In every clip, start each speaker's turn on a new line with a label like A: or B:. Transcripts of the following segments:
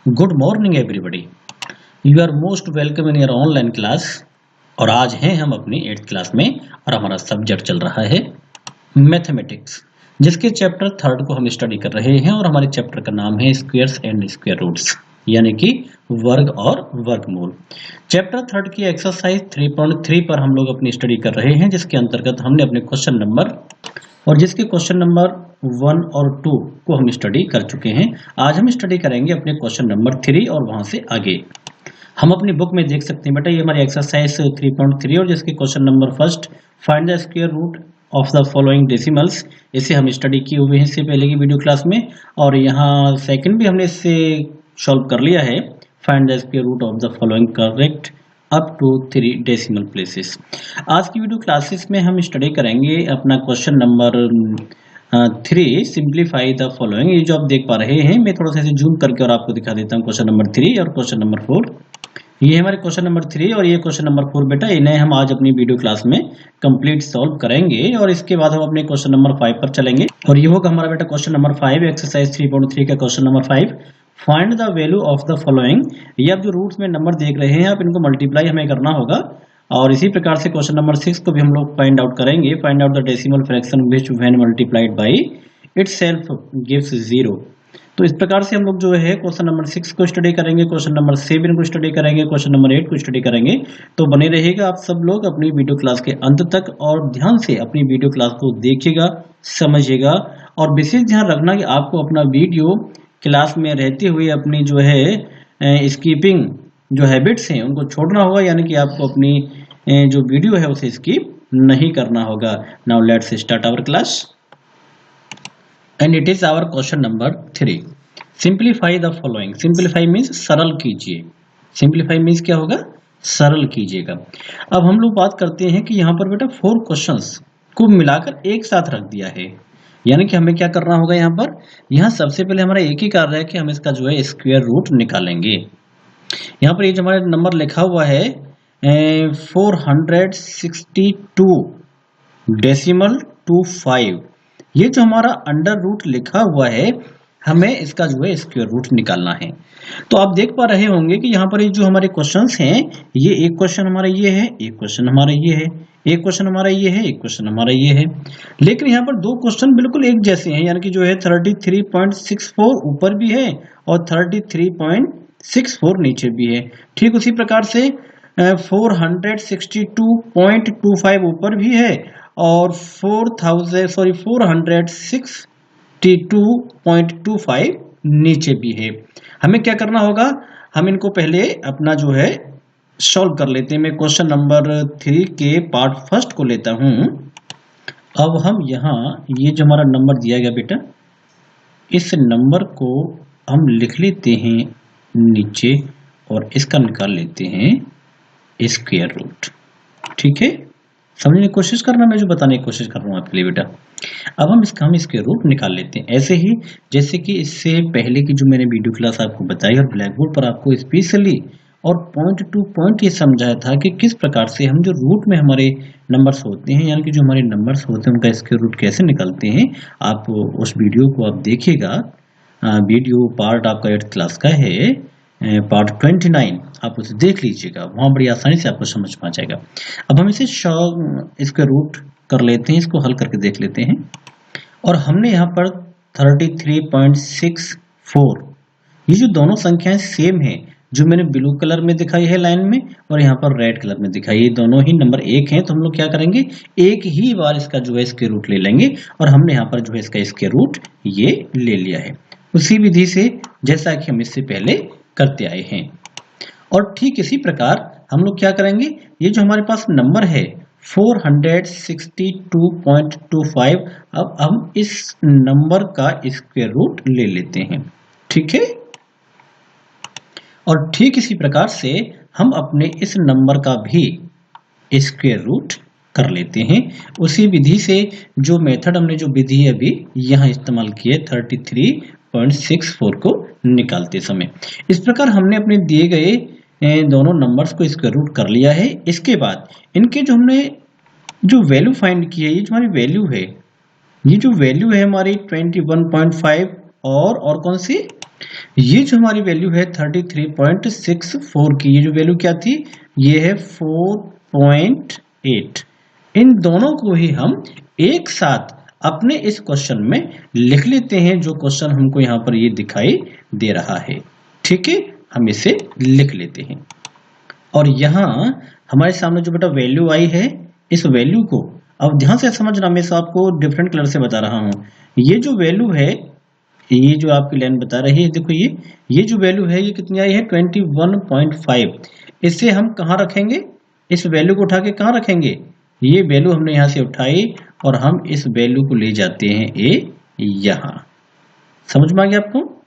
A: Good morning everybody. You are most welcome in your online class. और आज हैं हम अपनी 8th क्लास में और हमारा सब्जेक्ट चल रहा है मैथमेटिक्स, जिसके चैप्टर 3 को हम स्टडी कर रहे हैं और हमारे चैप्टर का नाम है स्क्वायर्स एंड स्क्वायर रूट्स, यानी कि वर्ग और वर्गमूल। चैप्टर 3 की एक्सरसाइज 3.3 पर हम लोग अपनी स्टडी कर रहे हैं, जिसके अंतर्गत हमने अपने क्वेश्चन नंबर 1 और 2 को हम स्टडी कर चुके हैं। आज हम स्टडी करेंगे अपने क्वेश्चन नंबर 3 और वहां से आगे। हम अपनी बुक में देख सकते हैं बेटा, ये हमारी एक्सरसाइज 3.3 और जिसके question number first, find the square root of the following decimals, इसे हम स्टडी किए हुए हैं इससे पहले की वीडियो क्लास में। और यहाँ सेकंड भी हमने इससे सॉल्व कर लिया है, find the square root of the following correct up to 3 decimal places. आज की वीडियो क्लासेस में हम स्टडी करेंगे अपना question number 3, simplify the following. ये जो आप देख पा रहे हैं, मैं थोड़ा सा जूम करके और आपको दिखा देता हूँ क्वेश्चन नंबर 3 और क्वेश्चन नंबर 4। ये हमारे क्वेश्चन नंबर 3 और ये क्वेश्चन नंबर 4 बेटा, इन्हें हम आज अपनी वीडियो क्लास में कंप्लीट सॉल्व करेंगे और इसके बाद हम अपने क्वेश्चन नंबर 5 पर चलेंगे। और ये होगा हमारा बेटा क्वेश्चन नंबर 5, एक्सरसाइज 3.3 का question number 5, find the value of the following. ये आप जो रूट्स में नंबर देख रहे हैं, आप इनको मल्टीप्लाई हमें करना होगा। और इसी प्रकार से क्वेश्चन नंबर 6 को भी हम लोग फाइंड आउट करेंगे, find out the decimal fraction which when multiplied by itself gives 0। तो इस प्रकार से हम लोग जो है क्वेश्चन नंबर 6 को स्टडी करेंगे, क्वेश्चन नंबर 7 को स्टडी करेंगे, क्वेश्चन नंबर 8 को स्टडी करेंगे। तो बने रहेगा आप सब लोग अपनी वीडियो क्लास के अंत तक और ध्यान से अपनी वीडियो क्लास को देखिएगा, समझिएगा। और विशेष ध्यान रखना कि आपको अपना वीडियो क्लास में रहते हुए अपनी जो है स्कीपिंग जो हैबिट्स हैं उनको छोड़ना होगा, यानी कि आपको अपनी जो वीडियो है उसे स्किप नहीं करना होगा। Now let's start our class and it is our question number 3, simplify the following. Simplify means सरल कीजिए। सिंप्लीफाई मीन्स क्या होगा? सरल कीजिएगा। अब हम लोग बात करते हैं कि यहाँ पर बेटा 4 क्वेश्चंस को मिलाकर एक साथ रख दिया है, यानी कि हमें क्या करना होगा यहाँ पर। यहाँ सबसे पहले हमारा एक ही कार्य है कि हम इसका जो है स्क्वायर रूट निकालेंगे। यहाँ पर ये जो हमारा नंबर लिखा हुआ है 462 डेसिमल 25, ये जो हमारा अंडर रूट लिखा हुआ है, हमें इसका जो है स्क्वायर रूट निकालना है। तो आप देख पा रहे होंगे कि यहाँ पर ये जो हमारे क्वेश्चंस हैं, ये एक क्वेश्चन हमारा ये है, एक क्वेश्चन हमारा ये है, एक क्वेश्चन हमारा ये है, एक क्वेश्चन हमारा ये है। लेकिन यहाँ पर 2 क्वेश्चन बिल्कुल एक जैसे हैं, यानी कि जो है 33.64 ऊपर भी है और 33.64 नीचे भी है। ठीक उसी प्रकार से 462.25 ऊपर भी है और 462.25 नीचे भी है। हमें क्या करना होगा, हम इनको पहले अपना जो है सॉल्व कर लेते हैं। मैं क्वेश्चन नंबर 3 के पार्ट फर्स्ट को लेता हूं। अब हम यहाँ ये जो हमारा नंबर दिया गया बेटा, इस नंबर को हम लिख लेते हैं नीचे और इसका निकाल लेते हैं स्क्वायर रूट। ठीक है, समझने की कोशिश करना, मैं जो बताने की कोशिश कर रहा हूँ आपके लिए बेटा। अब हम स्क्वायर रूट निकाल लेते हैं, ऐसे ही जैसे कि इससे पहले की जो मैंने वीडियो क्लास आपको बताई और ब्लैक बोर्ड पर आपको स्पेशली और पॉइंट टू पॉइंट ये समझाया था कि किस प्रकार से हम जो रूट में हमारे नंबर्स होते हैं, यानी कि जो हमारे नंबर्स होते हैं उनका स्क्वायर रूट कैसे निकालते हैं। आप उस वीडियो को आप देखिएगा, वीडियो पार्ट आपका 8th क्लास का है, पार्ट 29, आप उसे देख लीजिएगा, वहां बड़ी आसानी से आपको समझ में आ जाएगा। अब हम इसे स्क्वायर रूट कर लेते हैं, इसको हल करके देख लेते हैं। और हमने यहाँ पर 33.64, ये जो दोनों संख्याएं सेम है, जो मैंने ब्लू कलर में दिखाई है लाइन में और यहाँ पर रेड कलर में दिखाई, ये दोनों ही नंबर एक हैं। तो हम लोग क्या करेंगे, एक ही बार इसका जो है स्क्वायर रूट ले लेंगे और हमने यहाँ पर जो है इसका स्क्वायर रूट ये ले लिया है, उसी विधि से जैसा कि हम इससे पहले करते आए हैं। और ठीक इसी प्रकार हम लोग क्या करेंगे, ये जो हमारे पास नंबर है 462.25, अब हम इस नंबर का स्क्वायर रूट ले लेते हैं। ठीक है, और ठीक इसी प्रकार से हम अपने इस नंबर का भी स्क्वायर रूट कर लेते हैं, उसी विधि से जो मेथड हमने जो विधि अभी यहाँ इस्तेमाल की है 33.64 को निकालते समय। इस प्रकार हमने अपने दिए गए दोनों नंबर्स को स्क्वायर रूट कर लिया है। इसके बाद इनके जो हमने जो वैल्यू फाइंड की है, ये जो हमारी वैल्यू है, ये जो वैल्यू है हमारी 21.5 और कौन सी ये जो हमारी वैल्यू है 33.64 की, ये जो वैल्यू क्या थी, ये है 4.8। इन दोनों को ही हम एक साथ अपने इस क्वेश्चन में लिख लेते हैं, जो क्वेश्चन हमको यहाँ पर ये दिखाई दे रहा है। ठीक है, हम इसे लिख लेते हैं। और यहाँ हमारे सामने जो बेटा वैल्यू आई है, इस वैल्यू को अब ध्यान से समझना, मैं आपको डिफरेंट कलर से बता रहा हूँ। ये जो वैल्यू है, ये जो आपकी लाइन बता रही है, देखो ये जो वैल्यू है, ये कितनी आई है 21.5। इसे हम कहाँ रखेंगे, इस वैल्यू को उठा के कहाँ रखेंगे, ये वैल्यू हमने यहाँ से उठाई और हम इस वैल्यू को ले जाते हैं यहाँ। समझ में आ गया आपको?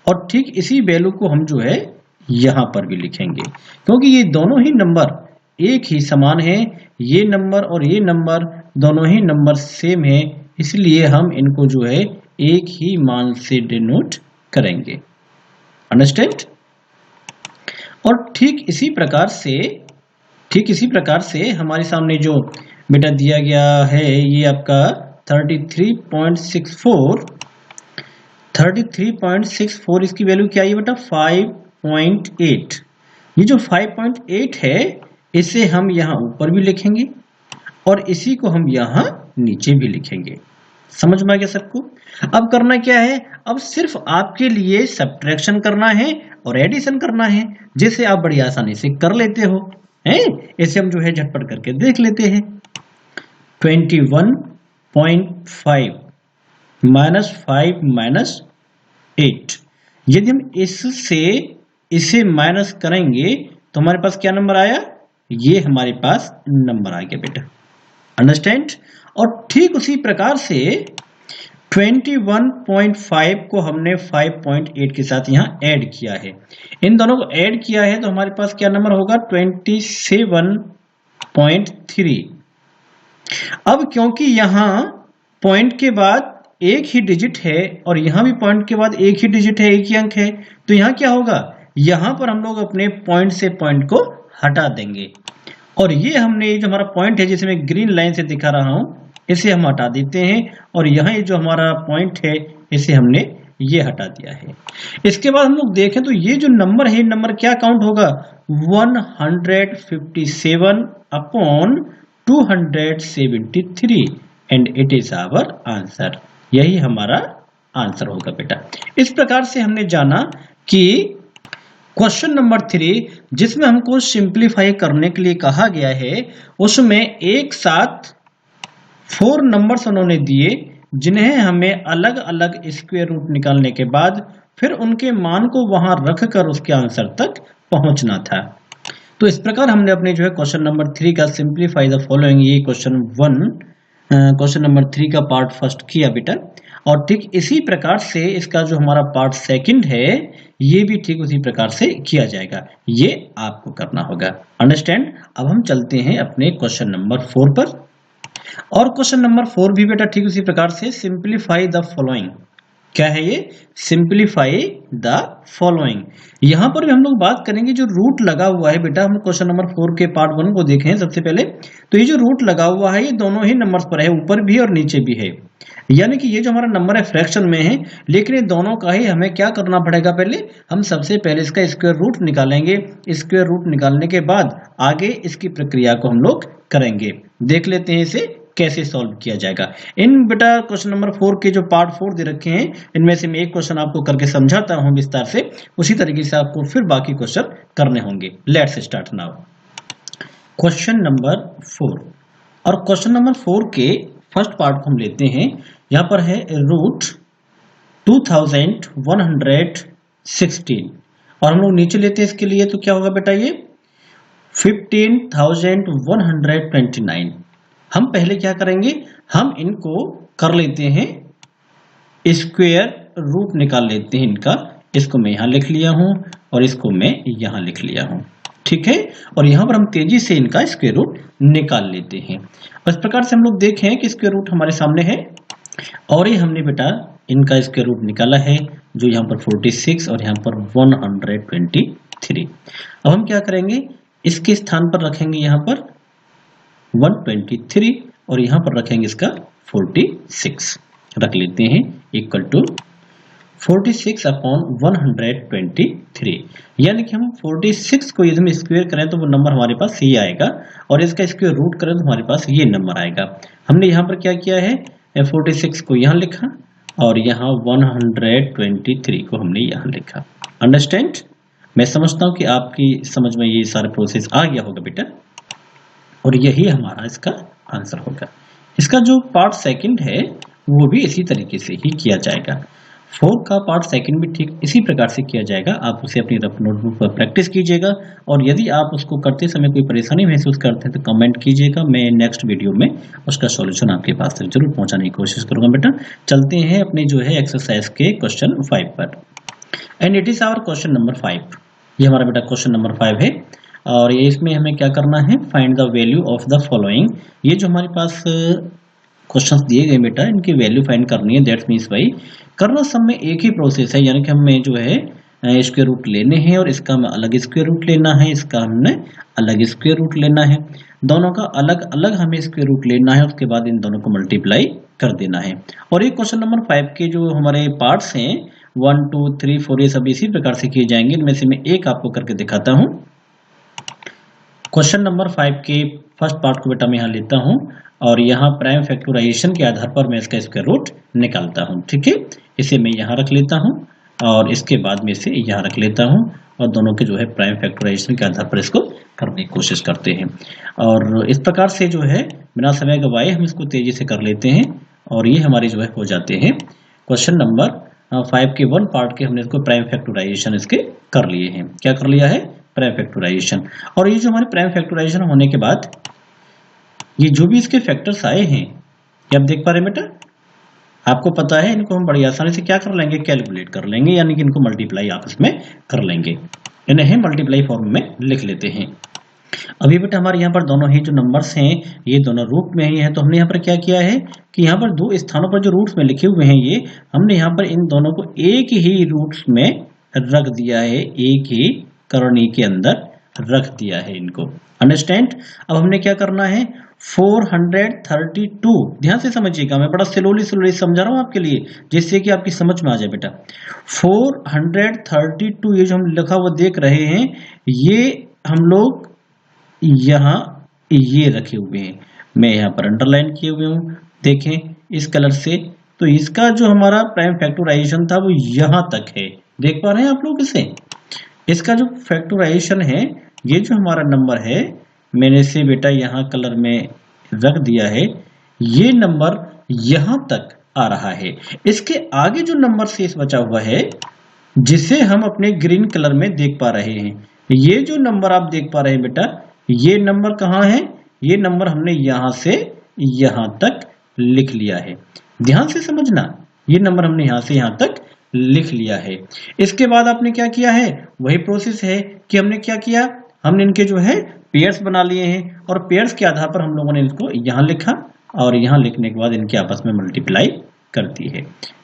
A: और ठीक इसी वैल्यू को हम जो है यहाँ पर भी लिखेंगे, क्योंकि ये दोनों ही नंबर एक ही समान है। ये नंबर और ये नंबर दोनों ही नंबर सेम है, इसलिए हम इनको जो है एक ही मान से डिनोट करेंगे। अंडरस्टैंड? और ठीक इसी प्रकार से हमारे सामने जो बेटा दिया गया है, ये आपका 33.64, इसकी वैल्यू क्या है बेटा 5.8। ये जो 5.8 है, इसे हम यहाँ ऊपर भी लिखेंगे और इसी को हम यहाँ नीचे भी लिखेंगे। समझ में आ गया सबको? अब करना क्या है, अब सिर्फ आपके लिए सब्ट्रैक्शन करना है और एडिशन करना है, जिसे आप बड़ी आसानी से कर लेते हो हैं। इसे हम जो है झटपट करके देख लेते हैं। 21.5 माइनस 5 माइनस 8, यदि हम इसे माइनस करेंगे तो हमारे पास क्या नंबर आया, ये हमारे पास नंबर आ गया बेटा। अंडरस्टैंड? और ठीक उसी प्रकार से 21.5 को हमने 5.8 के साथ यहाँ ऐड किया है। इन दोनों को ऐड किया है तो हमारे पास क्या नंबर होगा 27.3। अब क्योंकि यहाँ पॉइंट के बाद एक ही डिजिट है और यहाँ भी पॉइंट के बाद एक ही डिजिट है, एक ही अंक है, तो यहाँ क्या होगा, यहाँ पर हम लोग अपने पॉइंट से पॉइंट को हटा देंगे और ये हमने जो हमारा पॉइंट है, जिसे मैं ग्रीन लाइन से दिखा रहा हूं, इसे हम हटा देते हैं और यहाँ ये जो हमारा पॉइंट है, इसे हमने ये हटा दिया है। इसके बाद हम लोग देखें तो ये जो नंबर है, नंबर क्या काउंट होगा 157/273 and it is our answer. यही हमारा आंसर होगा बेटा। इस प्रकार से हमने जाना कि क्वेश्चन नंबर 3, जिसमें हमको सिंप्लीफाई करने के लिए कहा गया है, उसमें एक साथ 4 नंबर्स उन्होंने दिए, जिन्हें हमें अलग अलग स्क्वायर रूट निकालने के बाद फिर उनके मान को वहां रखकर उसके आंसर तक पहुंचना था। तो इस प्रकार हमने अपने जो है क्वेश्चन नंबर 3 का सिंप्लीफाई द फॉलोइंग, ये क्वेश्चन नंबर 3 का पार्ट फर्स्ट किया बेटा। और ठीक इसी प्रकार से इसका जो हमारा पार्ट सेकंड है, ये भी ठीक उसी प्रकार से किया जाएगा। ये आपको करना होगा। अंडरस्टैंड? अब हम चलते हैं अपने क्वेश्चन नंबर 4 पर। और क्वेश्चन नंबर 4 भी बेटा ठीक उसी प्रकार से सिंप्लीफाई द फॉलोइंग। क्या है ये? Simplify the following. यहां पर भी हम लोग बात करेंगे जो रूट लगा हुआ है बेटा। हम क्वेश्चन नंबर 4 के पार्ट 1 को देखें सबसे पहले। तो ये जो रूट लगा हुआ है, ये दोनों ही नंबर्स पर है, ऊपर भी और नीचे भी है। यानी कि ये जो हमारा नंबर है फ्रैक्शन में है, लेकिन ये दोनों का ही हमें क्या करना पड़ेगा, पहले हम सबसे पहले इसका स्क्वायर रूट निकालेंगे। स्क्वायर रूट निकालने के बाद आगे इसकी प्रक्रिया को हम लोग करेंगे। देख लेते हैं इसे कैसे सॉल्व किया जाएगा। इन बेटा क्वेश्चन नंबर 4 के जो पार्ट 4 दे रखे हैं, इनमें से मैं एक क्वेश्चन आपको करके समझाता हूं विस्तार से, उसी तरीके से आपको फिर बाकी क्वेश्चन करने होंगे। Let's start now. Question number 4, और क्वेश्चन नंबर 4 के फर्स्ट पार्ट को हम लेते हैं। यहां पर है रूट 2116 और हम लोग नीचे लेते हैं इसके लिए, तो क्या होगा बेटा ये 15129। हम पहले क्या करेंगे, हम इनको कर लेते हैं स्क्वायर रूट निकाल लेते हैं इनका। इसको मैं यहां लिख लिया हूं और इसको मैं यहां लिख लिया हूं, ठीक है। और यहां पर हम तेजी से इनका स्क्वायर रूट निकाल लेते हैं। इस प्रकार से हम लोग देखें कि स्क्वायर रूट हमारे सामने है और ये हमने बेटा इनका स्क्वायर रूट निकाला है, जो यहाँ पर 46 और यहाँ पर 123। अब हम क्या करेंगे, इसके स्थान पर रखेंगे यहाँ पर 123 और यहाँ पर रखेंगे इसका 46। रख लेते हैं इक्वल टू 46 अपॉन 123, यानी कि हम 46 को यदि हम स्क्वायर करें तो वो नंबर हमारे पास ये आएगा, और इसका स्क्वायर रूट करें तो हमारे पास ये नंबर आएगा। हमने यहाँ पर क्या किया है, 46 को यहाँ लिखा और यहाँ 123 को हमने यहाँ लिखा। अंडरस्टैंड? मैं समझता हूँ कि आपकी समझ में ये सारा प्रोसेस आ गया होगा बेटा, और यही हमारा इसका आंसर होगा। इसका जो पार्ट सेकंड है वो भी इसी तरीके से ही किया जाएगा। 4 का पार्ट सेकंड भी ठीक इसी प्रकार से किया जाएगा। आप उसे अपनी रफ नोटबुक पर प्रैक्टिस कीजिएगा, और यदि आप उसको करते समय कोई परेशानी महसूस करते हैं तो कमेंट कीजिएगा। मैं नेक्स्ट वीडियो में उसका सॉल्यूशन आपके पास तक जरूर पहुंचाने की कोशिश करूंगा। बेटा चलते हैं अपने जो है एक्सरसाइज के क्वेश्चन 5 पर, and it is our question number 5। ये हमारा बेटा क्वेश्चन नंबर 5 है, और ये इसमें हमें क्या करना है, find the value of the following. ये जो हमारे पास क्वेश्चंस दिए गए बेटा, इनकी वैल्यू फाइंड करनी है। दैट्स मींस भाई करना सब में एक ही प्रोसेस है, यानी कि हमें जो है स्क्वायर रूट लेने हैं और इसका हमें अलग स्क्वायर रूट लेना है, इसका हमने अलग स्क्वायर रूट लेना है, दोनों का अलग अलग हमें स्क्वायर रूट लेना है, उसके बाद इन दोनों को मल्टीप्लाई कर देना है। और ये क्वेश्चन नंबर 5 के जो हमारे पार्ट्स हैं 1 2 3 4 ये सब इसी प्रकार से किए जाएंगे। इनमें से मैं एक आपको करके दिखाता हूँ। क्वेश्चन नंबर 5 के फर्स्ट पार्ट को बेटा मैं यहाँ लेता हूँ, और यहाँ प्राइम फैक्टराइजेशन के आधार पर मैं इसका स्क्वायर रूट निकालता हूँ। ठीक है, इसे मैं यहाँ रख लेता हूँ और इसके बाद में इसे यहाँ रख लेता हूँ, और दोनों के जो है प्राइम फैक्टराइजेशन के आधार पर इसको करने की कोशिश करते हैं। और इस प्रकार से जो है बिना समय गवाए हम इसको तेजी से कर लेते हैं, और ये हमारे जो है हो जाते हैं। क्वेश्चन नंबर 5 के 1 पार्ट के हमने इसको प्राइम फैक्टराइजेशन इसके कर लिए हैं। क्या कर लिया है, प्राइम फैक्टराइजेशन। और ये जो हमारे प्राइम फैक्टराइजेशन होने के बाद ये जो भी इसके फैक्टर्स आए हैं, ये आप देख पा रहे हैं बेटा, आपको पता है इनको हम बड़ी आसानी से क्या कर लेंगे, कैलकुलेट कर लेंगे, यानी कि इनको मल्टीप्लाई आपस में कर लेंगे। इन्हें मल्टीप्लाई फॉर्म में लिख लेते हैं। अभी बेटा हमारे यहाँ पर दोनों ही जो नंबर्स हैं ये दोनों रूट में ही हैं, तो हमने यहाँ पर क्या किया है कि यहाँ पर 2 स्थानों पर जो रूट्स में लिखे हुए हैं ये हमने यहाँ पर इन दोनों को एक ही रूट्स में रख दिया है, एक ही करनी के अंदर रख दिया है इनको। अंडरस्टैंड? अब हमने क्या करना है, 432, ध्यान से समझिएगा, मैं बड़ा स्लोली समझा रहा हूं आपके लिए जिससे कि आपकी समझ में आ जाए बेटा। 432 ये जो हम लिखा हुआ देख रहे हैं, ये हम लोग यहाँ ये रखे हुए हैं, मैं यहाँ पर अंडरलाइन किए हुए हूँ, देखें इस कलर से। तो इसका जो हमारा प्राइम फैक्टराइजेशन था वो यहाँ तक है, देख पा रहे हैं आप लोग इसे। इसका जो फैक्टराइजेशन है, ये जो हमारा नंबर है मैंने इसे बेटा यहाँ कलर में रख दिया है, ये नंबर यहाँ तक आ रहा है। इसके आगे जो नंबर शेष बचा हुआ है जिसे हम अपने ग्रीन कलर में देख पा रहे हैं, ये जो नंबर आप देख पा रहे हैं बेटा, ये नंबर कहाँ है, ये नंबर हमने यहाँ से यहाँ तक लिख लिया है। ध्यान से समझना, ये नंबर हमने यहाँ से यहाँ तक लिख लिया है। इसके बाद आपने क्या किया है, वही प्रोसेस है कि हमने क्या किया, हमने इनके जो है पेयर्स बना लिए हैं, और पेयर्स के आधार पर हम लोगों ने इसको यहाँ लिखा, और यहाँ लिखने के बाद इनके आपस में मल्टीप्लाई कर दी है।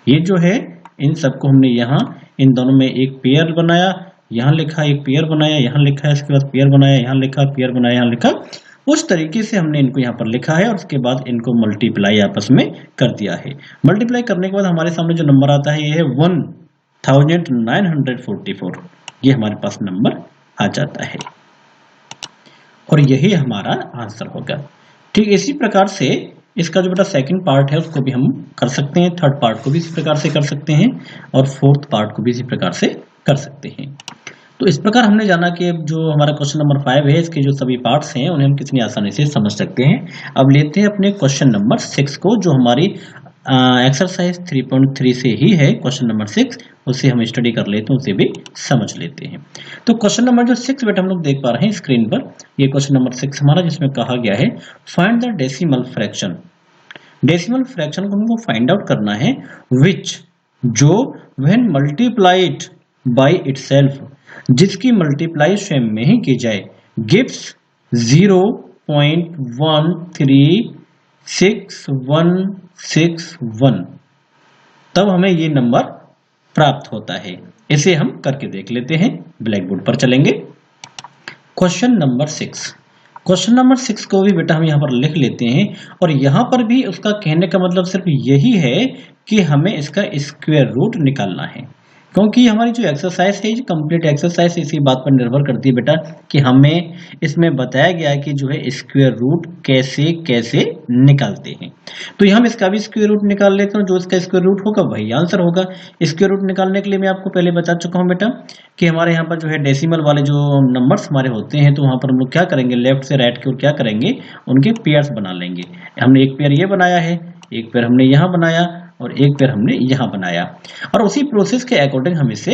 A: ये जो है इन सबको हमने यहाँ इन दोनों में एक पेयर बनाया, यहाँ लिखा, एक पेयर बनाया, यहाँ लिखा, इसके बाद पेयर बनाया, यहाँ लिखा, पेयर बनाया, यहाँ लिखा। उस तरीके से हमने इनको यहाँ पर लिखा है, और उसके बाद इनको मल्टीप्लाई आपस में कर दिया है। मल्टीप्लाई करने के बाद हमारे सामने जो नंबर आता है ये है 1944। ये हमारे पास नंबर आ जाता है, और यही हमारा आंसर होगा। ठीक इसी प्रकार से इसका जो बेटा सेकंड पार्ट है उसको भी हम कर सकते हैं, थर्ड पार्ट को भी इसी प्रकार से कर सकते हैं, और फोर्थ पार्ट को भी इसी प्रकार से कर सकते हैं। तो इस प्रकार हमने जाना कि जो हमारा क्वेश्चन नंबर 5 है इसके जो सभी पार्ट्स हैं उन्हें हम कितनी आसानी से समझ सकते हैं। अब लेते हैं अपने क्वेश्चन नंबर 6 को, जो हमारी एक्सरसाइज 3.3 से ही है। क्वेश्चन नंबर 6 उसे हम स्टडी कर लेते हैं, उसे भी समझ लेते हैं। तो क्वेश्चन नंबर जो 6 बेटा हम लोग देख पा रहे हैं स्क्रीन पर, ये क्वेश्चन नंबर 6 हमारा, जिसमें कहा गया है find the decimal fraction. Decimal fraction को हमको फाइंड आउट करना है विच, जो व्हेन मल्टीप्लाइड बाय इटसेल्फ, जिसकी मल्टीप्लाई स्वयं में ही की जाए, गिव्स 0.136161, तब हमें ये नंबर प्राप्त होता है। इसे हम करके देख लेते हैं, ब्लैक बोर्ड पर चलेंगे। Question number 6। क्वेश्चन नंबर 6 को भी बेटा हम यहाँ पर लिख लेते हैं और यहाँ पर भी उसका कहने का मतलब सिर्फ यही है कि हमें इसका स्क्वायर रूट निकालना है, क्योंकि हमारी जो एक्सरसाइज है, कंप्लीट एक्सरसाइज इसी बात पर निर्भर करती है बेटा कि हमें इसमें बताया गया है कि जो है स्क्वायर रूट कैसे कैसे निकालते हैं। तो हम इसका भी स्क्वायर रूट निकाल लेते हैं, जो इसका स्क्वायर रूट होगा वही आंसर होगा। स्क्वायर रूट निकालने के लिए मैं आपको पहले बता चुका हूं बेटा कि हमारे यहाँ पर जो है डेसिमल वाले जो नंबर्स हमारे होते हैं, तो वहां पर हम लोग क्या करेंगे, लेफ्ट से राइट की ओर क्या करेंगे, उनके पेयर्स बना लेंगे। हमने एक पेयर ये बनाया है, एक पेयर हमने यहाँ बनाया और एक पेयर हमने यहाँ बनाया, और उसी प्रोसेस के अकॉर्डिंग हम इसे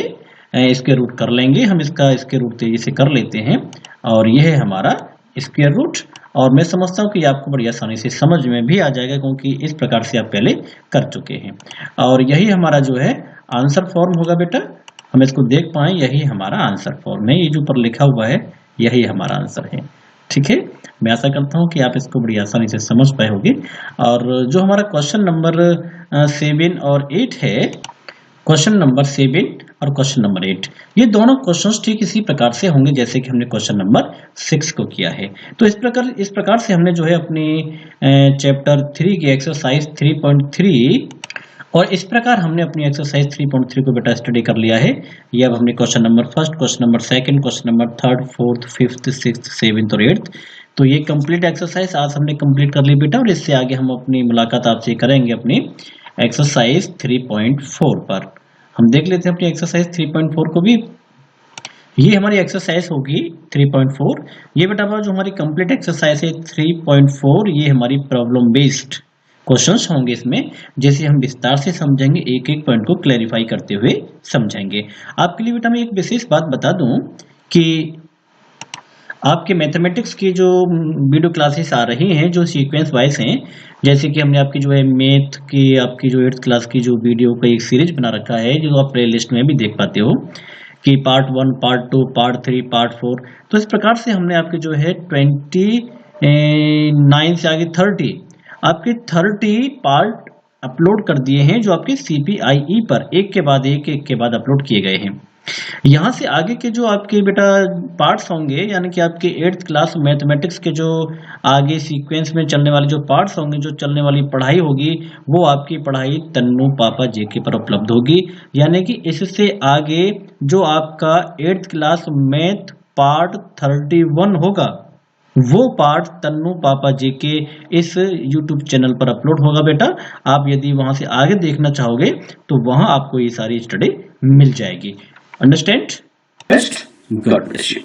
A: स्क्वायर रूट कर लेंगे। हम इसका स्क्वायर रूट तेजी से कर लेते हैं और यह है हमारा स्क्वायर रूट। और मैं समझता हूं कि आपको बड़ी आसानी से समझ में भी आ जाएगा, क्योंकि इस प्रकार से आप पहले कर चुके हैं। और यही हमारा जो है आंसर फॉर्म होगा बेटा, हम इसको देख पाए, यही हमारा आंसर फॉर्म है। ये जो ऊपर लिखा हुआ है यही हमारा आंसर है। ठीक है, मैं आशा करता हूं कि आप इसको बड़ी आसानी से समझ पाए होंगे। और जो हमारा क्वेश्चन नंबर 7 और 8 है, क्वेश्चन नंबर 7 और क्वेश्चन नंबर 8, ये दोनों क्वेश्चंस ठीक इसी प्रकार से होंगे जैसे कि हमने क्वेश्चन नंबर 6 को किया है। तो इस प्रकार से हमने जो है अपनी चैप्टर 3 की एक्सरसाइज 3.3 और इस प्रकार हमने अपनी एक्सरसाइज 3.3 को बेटा स्टडी कर लिया है। ये अब हमने question number 1, question number 2, question number 3, 4, 5, 6, 7 और 8, तो ये कंप्लीट एक्सरसाइज आज हमने कंप्लीट कर ली बेटा। और इससे आगे हम अपनी मुलाकात आपसे करेंगे अपनी एक्सरसाइज 3.4 पर। हम देख लेते हैं अपनी एक्सरसाइज 3.4 को भी। ये हमारी एक्सरसाइज होगी 3.4। ये बेटा जो हमारी कंप्लीट एक्सरसाइज है 3.4, ये हमारी प्रॉब्लम बेस्ड क्वेश्चंस होंगे इसमें, जैसे हम विस्तार से समझेंगे, एक एक पॉइंट को क्लैरिफाई करते हुए समझेंगे। आपके लिए बेटा मैं एक विशेष बात बता दूं कि आपके मैथमेटिक्स की जो वीडियो क्लासेस आ रही हैं, जो सीक्वेंस वाइज हैं, जैसे कि हमने आपकी जो है मैथ की आपकी जो 8th क्लास की जो वीडियो का एक सीरीज बना रखा है, जो आप प्ले लिस्ट में भी देख पाते हो कि पार्ट 1, पार्ट 2, पार्ट 3, पार्ट 4। तो इस प्रकार से हमने आपके जो है 29 से आगे 30 आपके 30 पार्ट अपलोड कर दिए हैं, जो आपके CPIE पर एक के बाद अपलोड किए गए हैं। यहाँ से आगे के जो आपके बेटा पार्ट्स होंगे, यानी कि आपके 8th क्लास मैथमेटिक्स के जो आगे सीक्वेंस में चलने वाले जो पार्ट्स होंगे, जो चलने वाली पढ़ाई होगी, वो आपकी पढ़ाई तन्नू पापा JK पर उपलब्ध होगी। यानी कि इससे आगे जो आपका 8th क्लास मैथ पार्ट 31 होगा, वो पार्ट तन्नू पापा JK इस YouTube चैनल पर अपलोड होगा बेटा। आप यदि वहां से आगे देखना चाहोगे तो वहां आपको ये सारी स्टडी मिल जाएगी। Understand?
B: Best. God bless you.